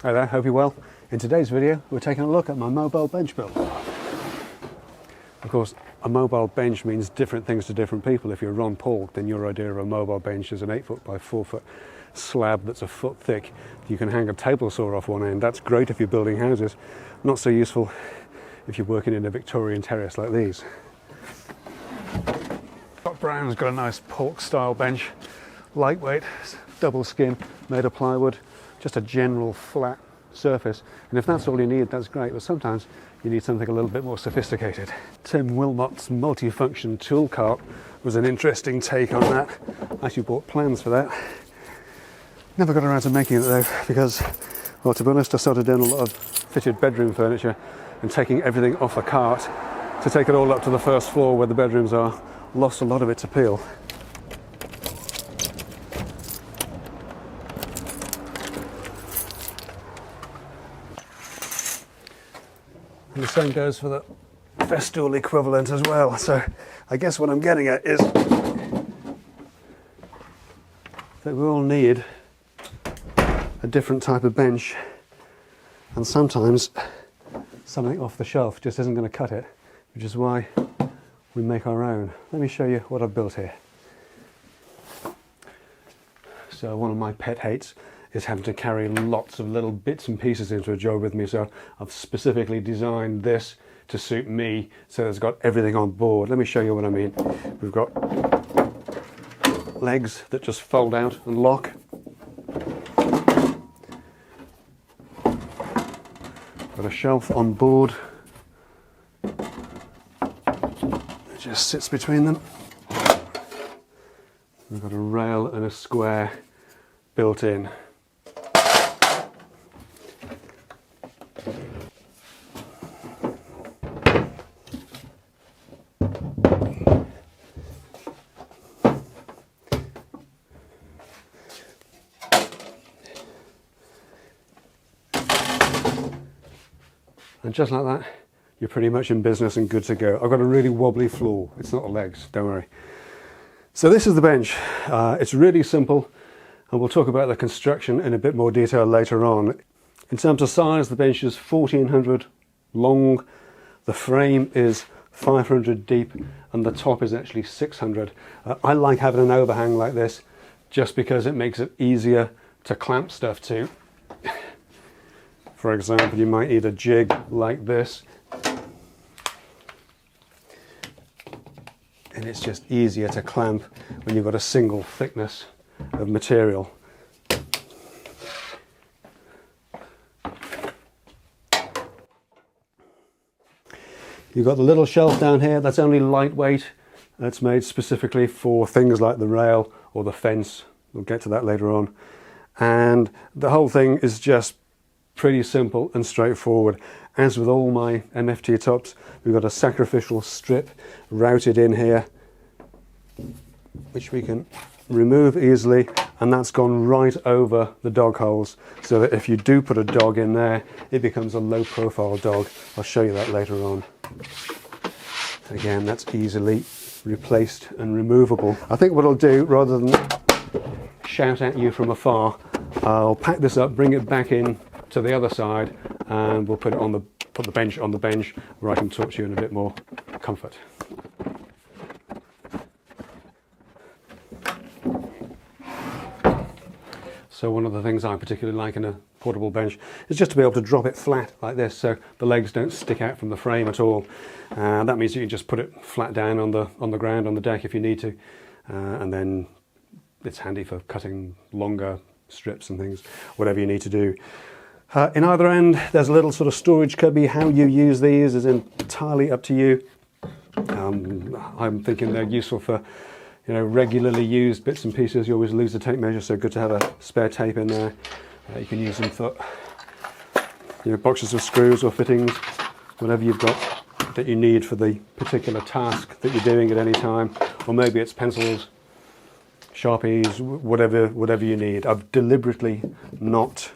Hi there, hope you're well. In today's video we're taking a look at my mobile bench build. Of course, a mobile bench means different things to different people. If you're Ron Paul, then your idea of a mobile bench is an 8 foot by 4 foot slab that's a foot thick. You can hang a table saw off one end. That's great if you're building houses. Not so useful if you're working in a Victorian terrace like these. Scott Brown's got a nice pork style bench, lightweight, double skin, made of plywood, just a general flat surface. And if that's all you need, that's great, but sometimes you need something a little bit more sophisticated. Tim Wilmot's multi-function tool cart was an interesting take on that. I actually bought plans for that. Never got around to making it though, because, well, to be honest, I started doing a lot of fitted bedroom furniture and taking everything off the cart to take it all up to the first floor where the bedrooms are. Lost a lot of its appeal. And the same goes for the festool equivalent as well. So I guess what I'm getting at is that we all need a different type of bench, and sometimes something off the shelf just isn't going to cut it, which is why we make our own. Let me show you what I've built here. So one of my pet hates is having to carry lots of little bits and pieces into a job with me, so I've specifically designed this to suit me, so it's got everything on board. Let me show you what I mean. We've got legs that just fold out and lock. Got a shelf on board. It just sits between them. We've got a rail and a square built in. And just like that, you're pretty much in business and good to go. I've got a really wobbly floor. It's not the legs, don't worry. So this is the bench. It's really simple, and we'll talk about the construction in a bit more detail later on. In terms of size, the bench is 1400 long, the frame is 500 deep, and the top is actually 600. I like having an overhang like this just because it makes it easier to clamp stuff to. For example, you might need a jig like this, and it's just easier to clamp when you've got a single thickness of material. You've got the little shelf down here that's only lightweight. That's made specifically for things like the rail or the fence. We'll get to that later on. And the whole thing is just pretty simple and straightforward. As with all my MFT tops, we've got a sacrificial strip routed in here, which we can remove easily, and that's gone right over the dog holes, so that if you do put a dog in there, it becomes a low profile dog. I'll show you that later on. Again, that's easily replaced and removable. I think what I'll do, rather than shout at you from afar, I'll pack this up, bring it back in to the other side, and we'll put the bench on the bench where I can talk to you in a bit more comfort. So one of the things I particularly like in a portable bench is just to be able to drop it flat like this, so the legs don't stick out from the frame at all. That means you can just put it flat down on the ground, on the deck if you need to, and then it's handy for cutting longer strips and things, whatever you need to do. In either end, there's a little sort of storage cubby. How you use these is entirely up to you. I'm thinking they're useful for, regularly used bits and pieces. You always lose the tape measure, so good to have a spare tape in there. You can use them for, boxes of screws or fittings, whatever you've got that you need for the particular task that you're doing at any time. Or maybe it's pencils, Sharpies, whatever you need. I've deliberately not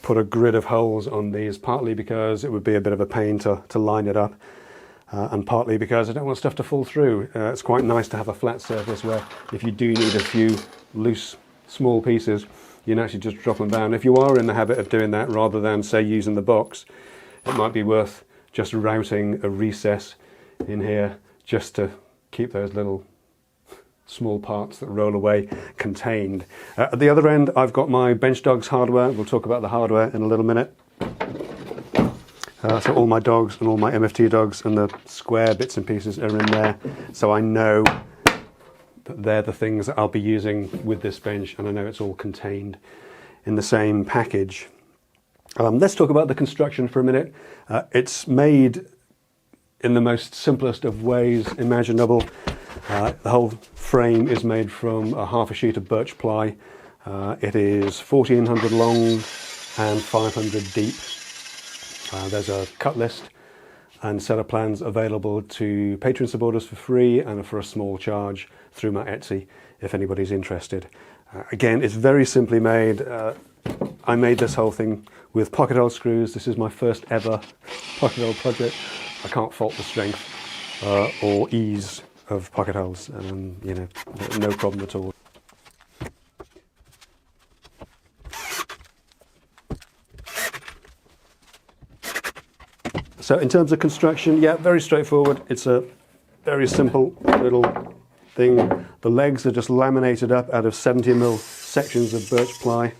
put a grid of holes on these, partly because it would be a bit of a pain to line it up, and partly because I don't want stuff to fall through. It's quite nice to have a flat surface where if you do need a few loose small pieces, you can actually just drop them down. If you are in the habit of doing that rather than, say, using the box, it might be worth just routing a recess in here just to keep those little small parts that roll away contained. At the other end, I've got my Bench Dogs hardware. We'll talk about the hardware in a little minute. So all my dogs and all my MFT dogs and the square bits and pieces are in there. So I know that they're the things that I'll be using with this bench, and I know it's all contained in the same package. Let's talk about the construction for a minute. It's made in the most simplest of ways imaginable. The whole frame is made from a half a sheet of birch ply. It is 1400 long and 500 deep. There's a cut list and set of plans available to Patreon supporters for free and for a small charge through my Etsy if anybody's interested. Again, it's very simply made. I made this whole thing with pocket hole screws. This is my first ever pocket hole project. I can't fault the strength or ease of pocket holes. You know, no problem at all. So in terms of construction, yeah, very straightforward. It's a very simple little thing. The legs are just laminated up out of 70mm sections of birch ply.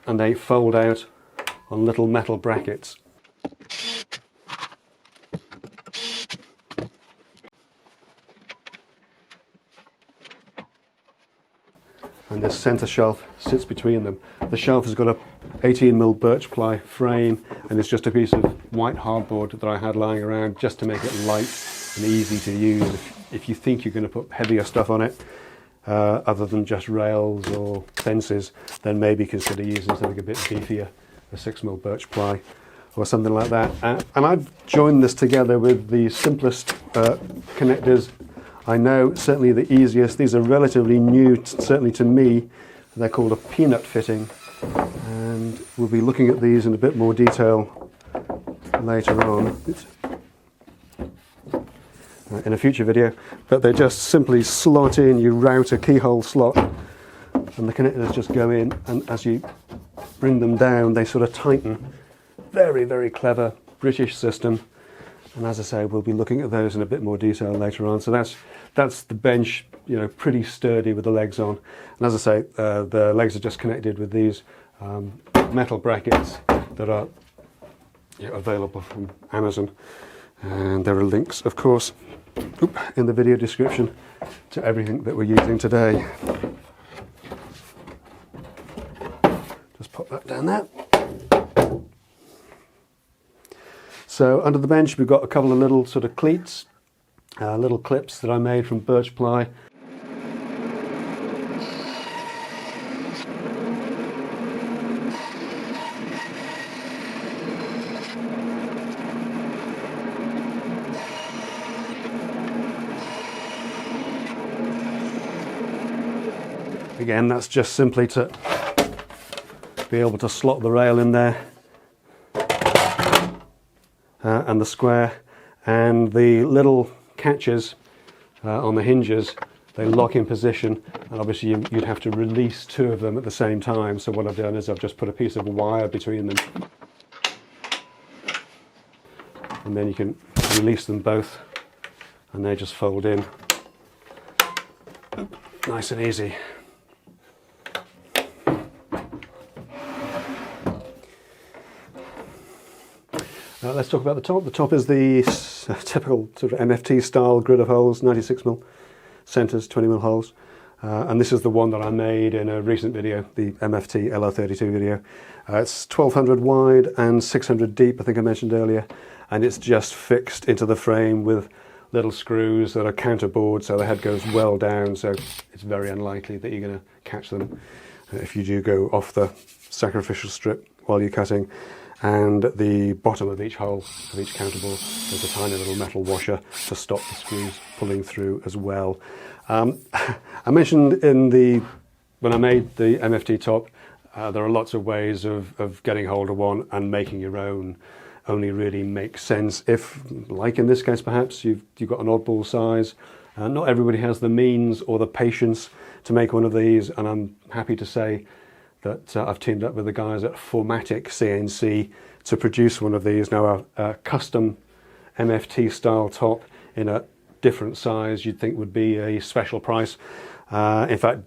And they fold out on little metal brackets. And this centre shelf sits between them. The shelf has got a 18mm birch ply frame, and it's just a piece of white hardboard that I had lying around just to make it light and easy to use. If you think you're going to put heavier stuff on it, other than just rails or fences, then maybe consider using something a bit beefier, a 6mm birch ply or something like that. And I've joined this together with the simplest connectors. I know, certainly the easiest. These are relatively new, certainly to me. They're called a peanut fitting, and we'll be looking at these in a bit more detail later on. In a future video, but they just simply slot in. You route a keyhole slot and the connectors just go in, and as you bring them down they sort of tighten. Very, very clever British system, and as I say, we'll be looking at those in a bit more detail later on. So that's the bench, you know, pretty sturdy with the legs on, and as I say, the legs are just connected with these metal brackets that are available from Amazon, and there are links, of course, in the video description to everything that we're using today. Just pop that down there. So under the bench we've got a couple of little sort of cleats, little clips that I made from birch ply. Again, that's just simply to be able to slot the rail in there, and the square, and the little catches on the hinges, they lock in position, and obviously you'd have to release two of them at the same time. So what I've done is I've just put a piece of wire between them, and then you can release them both and they just fold in. Nice and easy. Let's talk about the top. The top is the typical sort of MFT style grid of holes, 96mm centres, 20mm holes. And this is the one that I made in a recent video, the MFT LR32 video. It's 1200 wide and 600 deep, I think I mentioned earlier. And it's just fixed into the frame with little screws that are counterbored, so the head goes well down, so it's very unlikely that you're going to catch them if you do go off the sacrificial strip while you're cutting. And at the bottom of each hole of each counterbore, there's a tiny little metal washer to stop the screws pulling through as well. I mentioned when I made the MFT top, there are lots of ways of getting hold of one, and making your own only really makes sense if, like in this case perhaps, you've got an oddball size. Not everybody has the means or the patience to make one of these, and I'm happy to say that I've teamed up with the guys at Formatic CNC to produce one of these. Now a custom MFT style top in a different size you'd think would be a special price. In fact,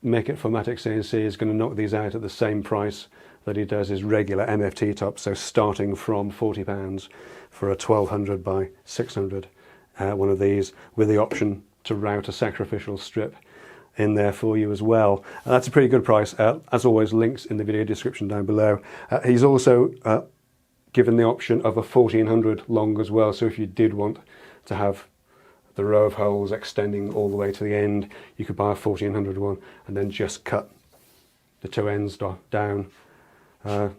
Make It Formatic CNC is going to knock these out at the same price that he does his regular MFT top, so starting from £40 for a 1200 by 600 one of these, with the option to route a sacrificial strip in there for you as well. That's a pretty good price. As always, links in the video description down below. He's also given the option of a 1400 long as well, so if you did want to have the row of holes extending all the way to the end, you could buy a 1400 one and then just cut the two ends down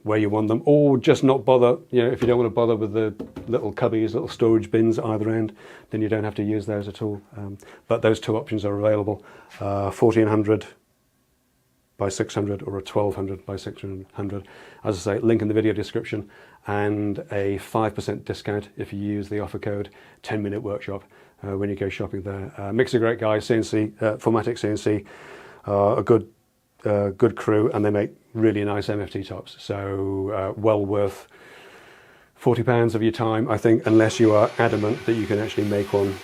where you want them, or just not bother. If you don't want to bother with the little cubbies, little storage bins at either end, then you don't have to use those at all. But those two options are available: 1400 by 600 or a 1200 by 600. As I say, link in the video description, and a 5% discount if you use the offer code 10-minute workshop when you go shopping there. Mick's a great guy. CNC, Formatic CNC, a good crew, and they make really nice MFT tops, so well worth £40 of your time, I think, unless you are adamant that you can actually make one.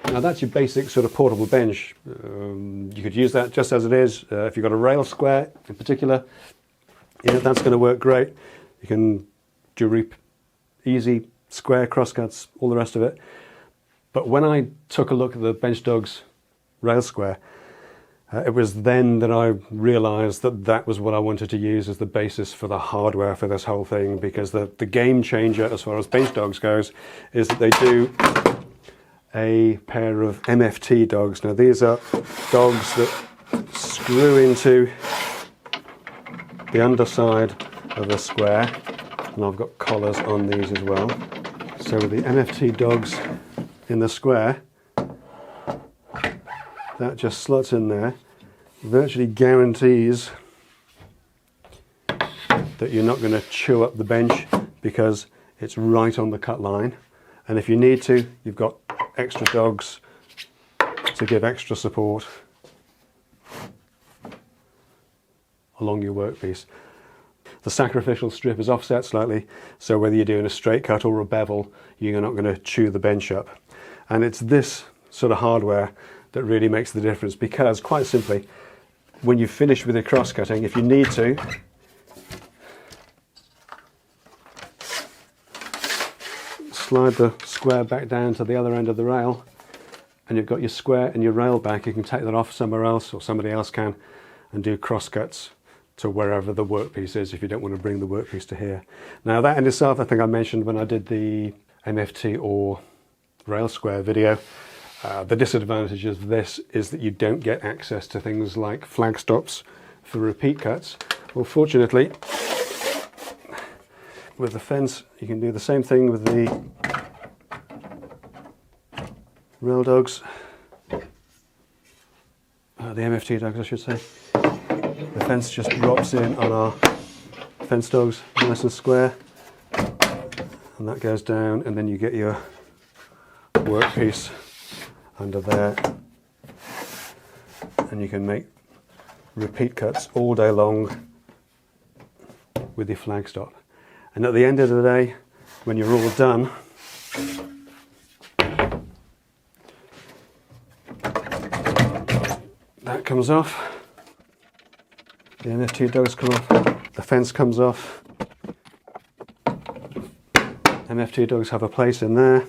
Now that's your basic sort of portable bench. You could use that just as it is. If you've got a rail square in particular, that's going to work great. You can do easy square crosscuts, all the rest of it. But when I took a look at the Bench Dogs rail square, it was then that I realised that was what I wanted to use as the basis for the hardware for this whole thing, because the game changer as far as Bench Dogs goes is that they do a pair of MFT dogs. Now these are dogs that screw into the underside of the square, and I've got collars on these as well. So with the MFT dogs in the square, that just slots in there, virtually guarantees that you're not going to chew up the bench because it's right on the cut line. And if you need to, you've got extra dogs to give extra support along your workpiece. The sacrificial strip is offset slightly, so whether you're doing a straight cut or a bevel, you're not going to chew the bench up. And it's this sort of hardware that really makes the difference, because quite simply, when you finish with your cross cutting, if you need to, slide the square back down to the other end of the rail, and you've got your square and your rail back. You can take that off somewhere else, or somebody else can, and do cross cuts to wherever the workpiece is if you don't want to bring the workpiece to here. Now that in itself, I think I mentioned when I did the MFT or rail square video, the disadvantage of this is that you don't get access to things like flag stops for repeat cuts. Well, fortunately, with the fence, you can do the same thing with the rail dogs, the MFT dogs I should say. The fence just drops in on our fence dogs, nice and square, and that goes down, and then you get your workpiece under there, and you can make repeat cuts all day long with your flag stop. And at the end of the day, when you're all done, that comes off, the MFT dogs come off, the fence comes off, MFT dogs have a place in there,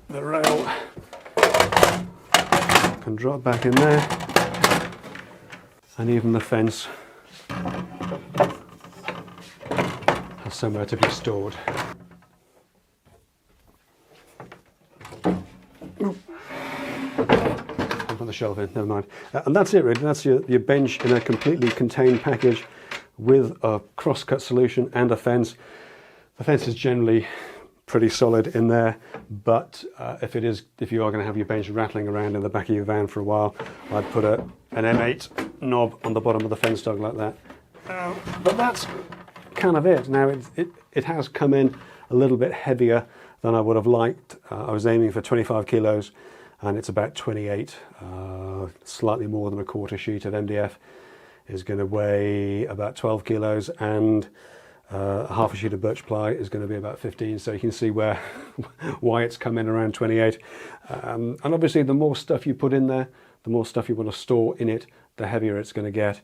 the rail can drop back in there, and even the fence has somewhere to be stored. I'll put the shelf in, never mind. And that's it really, that's your bench in a completely contained package with a cross-cut solution and a fence. The fence is generally pretty solid in there, but if you are going to have your bench rattling around in the back of your van for a while, I'd put an M8 knob on the bottom of the fence dog like that. But that's kind of it. Now it has come in a little bit heavier than I would have liked. I was aiming for 25 kilos and it's about 28, slightly more than a quarter sheet of MDF is going to weigh about 12 kilos, and half a sheet of birch ply is going to be about 15, so you can see why it's come in around 28. And obviously the more stuff you put in there, the more stuff you want to store in it, the heavier it's going to get.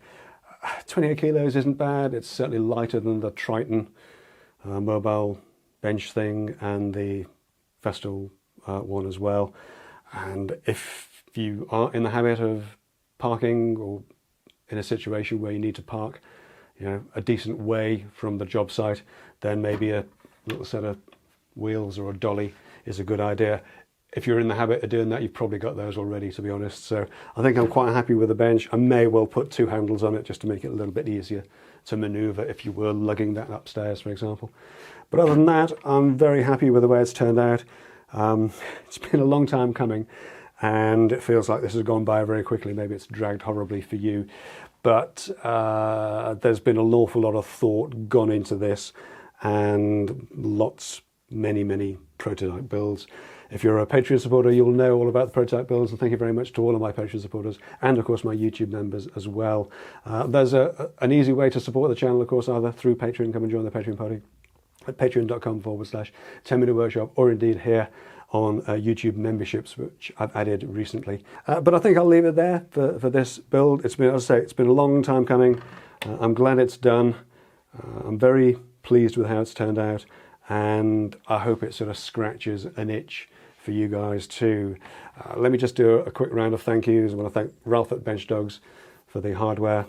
28 kilos isn't bad. It's certainly lighter than the Triton mobile bench thing and the Vestal one as well. And if you are in the habit of parking or in a situation where you need to park, you know, a decent way from the job site, then maybe a little set of wheels or a dolly is a good idea. If you're in the habit of doing that, you've probably got those already, to be honest. So I think I'm quite happy with the bench. I may well put 2 handles on it just to make it a little bit easier to maneuver if you were lugging that upstairs, for example. But other than that, I'm very happy with the way it's turned out. It's been a long time coming, and it feels like this has gone by very quickly. Maybe it's dragged horribly for you, but there's been an awful lot of thought gone into this, and many prototype builds. If you're a Patreon supporter, you'll know all about the prototype builds, and thank you very much to all of my Patreon supporters, and of course my YouTube members as well. There's an easy way to support the channel, of course, either through Patreon. Come and join the Patreon party at patreon.com/10-minute workshop, or indeed here on YouTube memberships, which I've added recently. But I think I'll leave it there for this build. It's been, as I say, it's been a long time coming. I'm glad it's done. I'm very pleased with how it's turned out, and I hope it sort of scratches an itch for you guys too. Let me just do a quick round of thank yous. I want to thank Ralph at Bench Dogs for the hardware.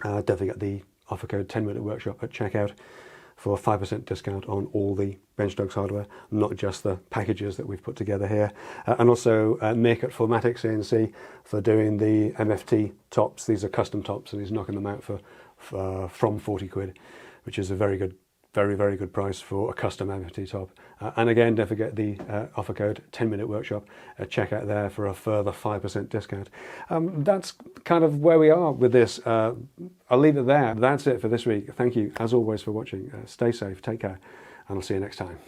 Don't forget the offer code 10-minute workshop at checkout for a 5% discount on all the Bench Dogs hardware, not just the packages that we've put together here. And also Mick at Formatic CNC for doing the MFT tops. These are custom tops, and he's knocking them out from 40 quid, which is a very good price for a custom MFT top. And again, don't forget the offer code 10-minute workshop at checkout there for a further 5% discount. That's kind of where we are with this. I'll leave it there. That's it for this week. Thank you, as always, for watching. Stay safe, take care, and I'll see you next time.